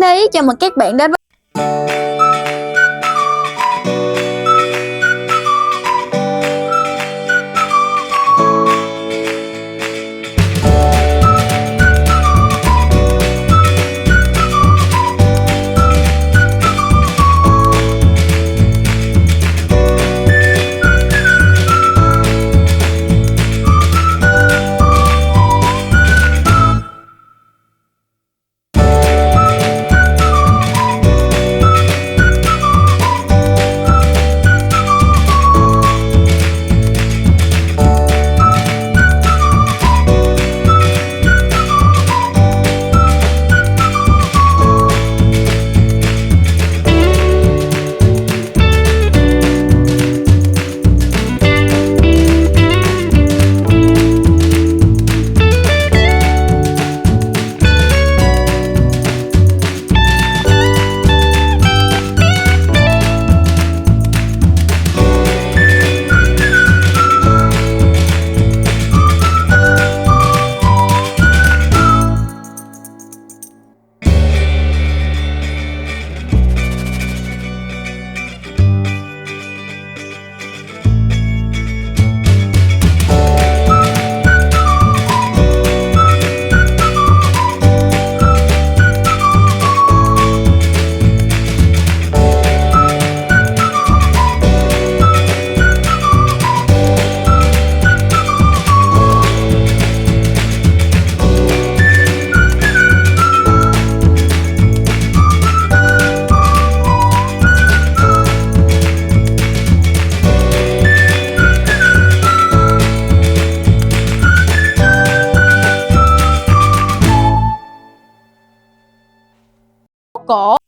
Lý, chào mừng các bạn đến với cổ.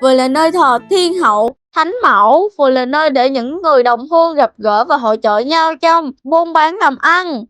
vừa là nơi thờ thiên hậu, thánh mẫu, vừa là nơi để những người đồng hương gặp gỡ và hỗ trợ nhau trong buôn bán làm ăn.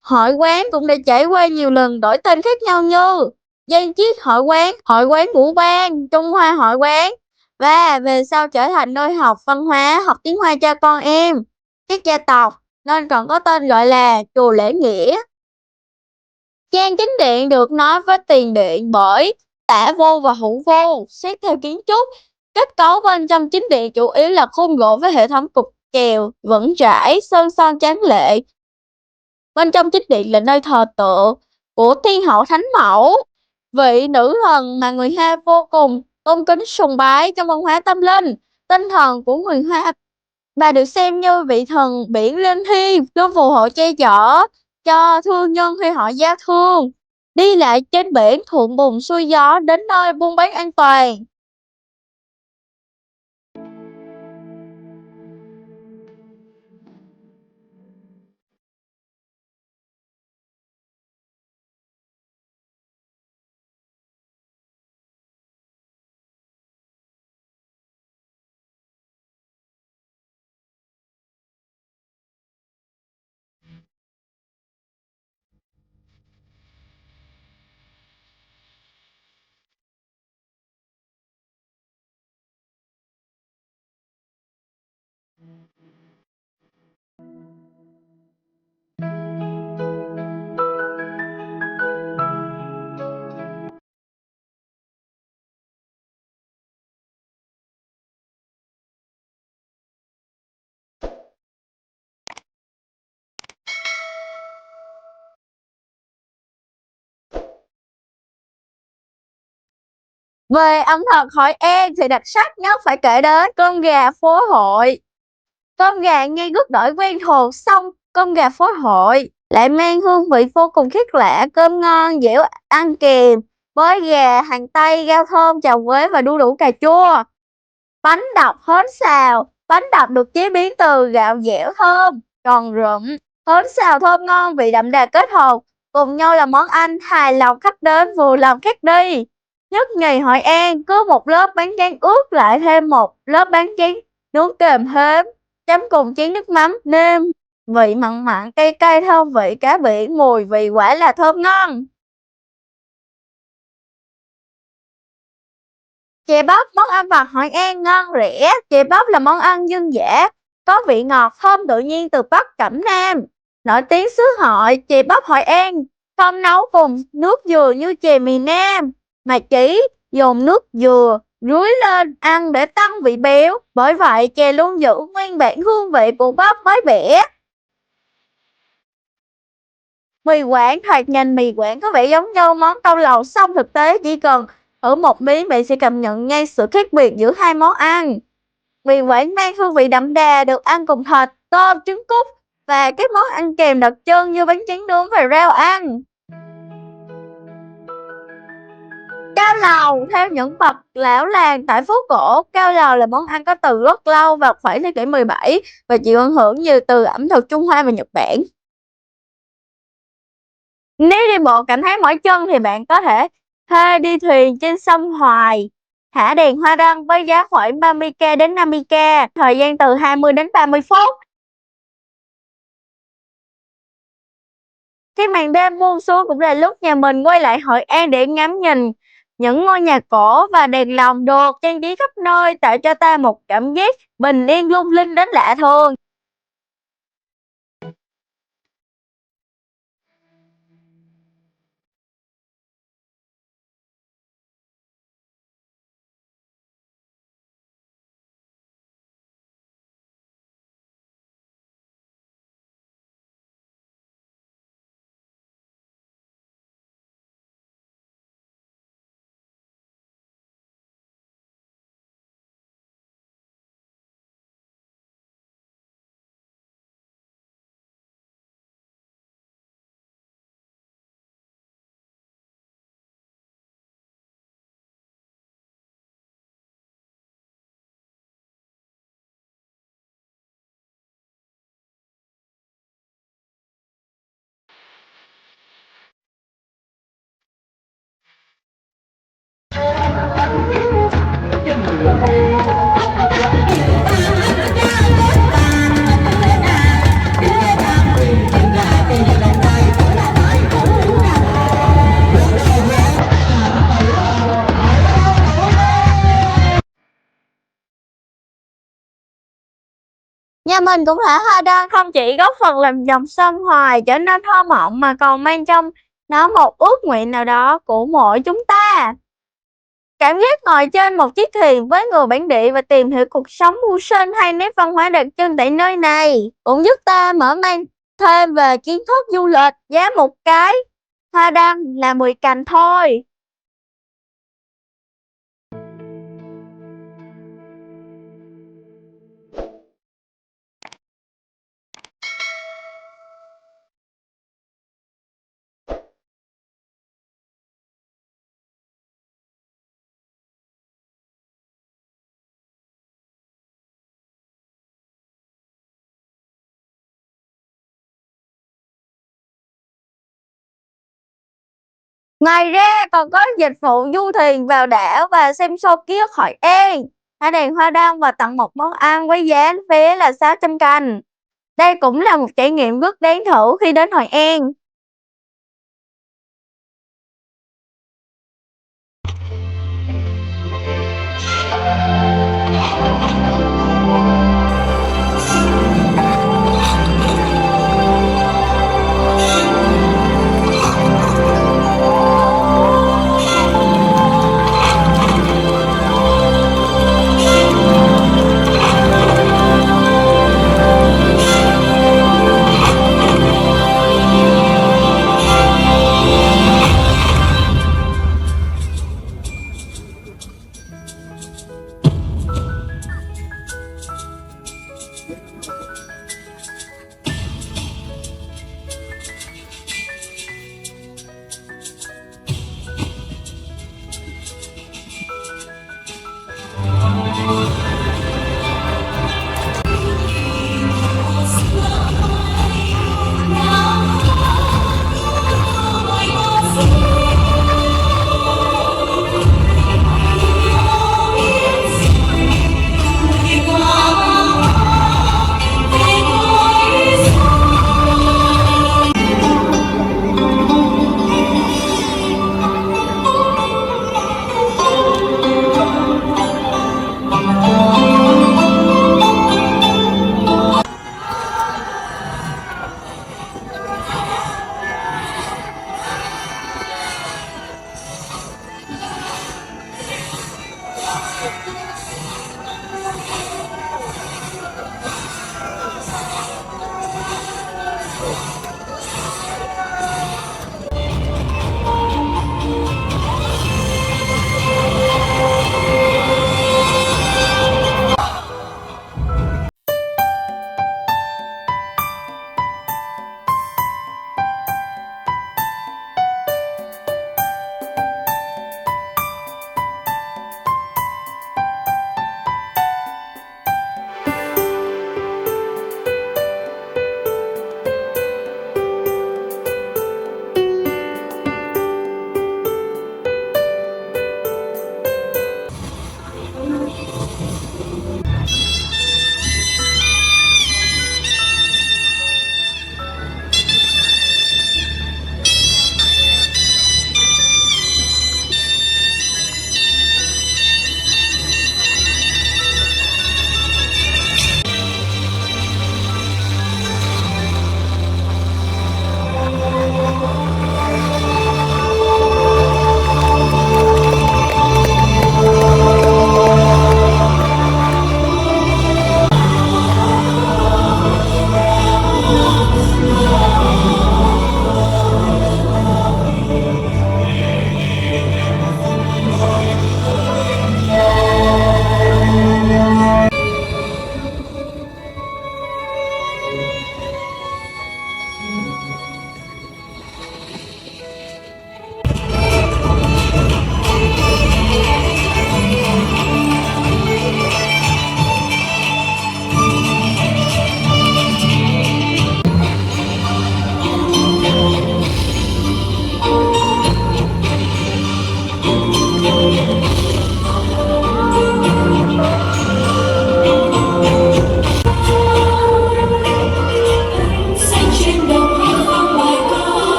Hội quán cũng đã trải qua nhiều lần đổi tên khác nhau như Giang Chiết Hội quán Ngũ Ban, Trung Hoa Hội quán và về sau trở thành nơi học văn hóa, học tiếng Hoa cho con em, các gia tộc nên còn có tên gọi là Chùa Lễ Nghĩa. Trang chính điện được nói với tiền điện bởi tả vô và hữu vô. Xét theo kiến trúc, kết cấu bên trong chính điện chủ yếu là khung gỗ với hệ thống cục kèo vững chãi, sơn son tráng lệ. Bên trong chính điện là nơi thờ tượng của thiên hậu thánh mẫu, vị nữ thần mà người Hoa vô cùng tôn kính sùng bái trong văn hóa tâm linh. Tinh thần của người Hoa, bà được xem như vị thần biển linh thiêng, luôn phù hộ che chở cho thương nhân khi họ giao thương, đi lại trên biển thuận buồm xuôi gió đến nơi buôn bán an toàn. Về ẩm thực Hội An thì đặc sắc nhất phải kể đến cơm gà phố hội. Cơm gà nghe rất đổi quen thuộc, xong cơm gà phố hội lại mang hương vị vô cùng khác lạ. Cơm ngon dẻo ăn kèm với gà, hành tây, rau thơm, chào quế và đu đủ cà chua. Bánh đập hến xào. Bánh đập được chế biến từ gạo dẻo thơm, giòn rụm. Hến xào thơm ngon, vị đậm đà kết hợp cùng nhau là món ăn hài lòng khách đến vừa lòng khách đi. Nhất nhì Hội An, cứ một lớp bánh tráng ướt lại thêm một lớp bánh tráng nướng kèm thêm, chấm cùng chén nước mắm nêm, vị mặn mặn cay cay, thơm vị cá biển, mùi vị quả là thơm ngon. Chè bắp, món ăn vặt Hội An ngon rẻ. Chè bắp là món ăn dân dã, có vị ngọt thơm tự nhiên từ Bắc Cẩm Nam. Nổi tiếng xứ Hội, chè bắp Hội An không nấu cùng nước dừa như chè miền Nam, mà chỉ dùng nước dừa rưới lên ăn để tăng vị béo. Bởi vậy, chè luôn giữ nguyên bản hương vị của bắp mới bẻ. Mì Quảng, thoạt nhìn mì Quảng có vẻ giống như món cao lầu, xong thực tế chỉ cần thử một miếng bạn sẽ cảm nhận ngay sự khác biệt giữa hai món ăn. Mì Quảng mang hương vị đậm đà, được ăn cùng thịt, tôm, trứng cút và các món ăn kèm đặc trưng như bánh tráng nướng và rau ăn. Cao lầu, theo những bậc lão làng tại phố cổ, cao lầu là món ăn có từ rất lâu vào khoảng thế kỷ 17 và chịu ảnh hưởng nhiều từ ẩm thực Trung Hoa và Nhật Bản. Nếu đi bộ cảm thấy mỏi chân thì bạn có thể thuê đi thuyền trên sông Hoài, thả đèn hoa đăng với giá khoảng 30k đến 50k, thời gian từ 20 đến 30 phút. Khi màn đêm buông xuống cũng là lúc nhà mình quay lại Hội An để ngắm nhìn những ngôi nhà cổ và đèn lồng được trang trí khắp nơi, tạo cho ta một cảm giác bình yên lung linh đến lạ thường. Nhà mình cũng thể hoa đăng không chỉ góp phần làm dòng sông Hoài trở nên thơ mộng mà còn mang trong nó một ước nguyện nào đó của mỗi chúng ta. Cảm giác ngồi trên một chiếc thuyền với người bản địa và tìm hiểu cuộc sống mưu sinh hay nét văn hóa đặc trưng tại nơi này cũng giúp ta mở mang thêm về kiến thức du lịch. Giá một cái hoa đăng là 10 cành thôi. Ngoài ra còn có dịch vụ du thuyền vào đảo và xem show ký ức Hội An. Thả đèn hoa đăng và tặng một món ăn với giá vé là 600 cành. Đây cũng là một trải nghiệm rất đáng thử khi đến Hội An.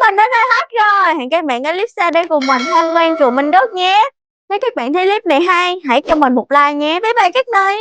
mình đến đây hết rồi. Hẹn các bạn Alexa để cùng mình tham quan chùa Minh Đức nhé. Nếu các bạn thấy clip này hay, hãy cho mình một like nhé. Bye bye các bạn.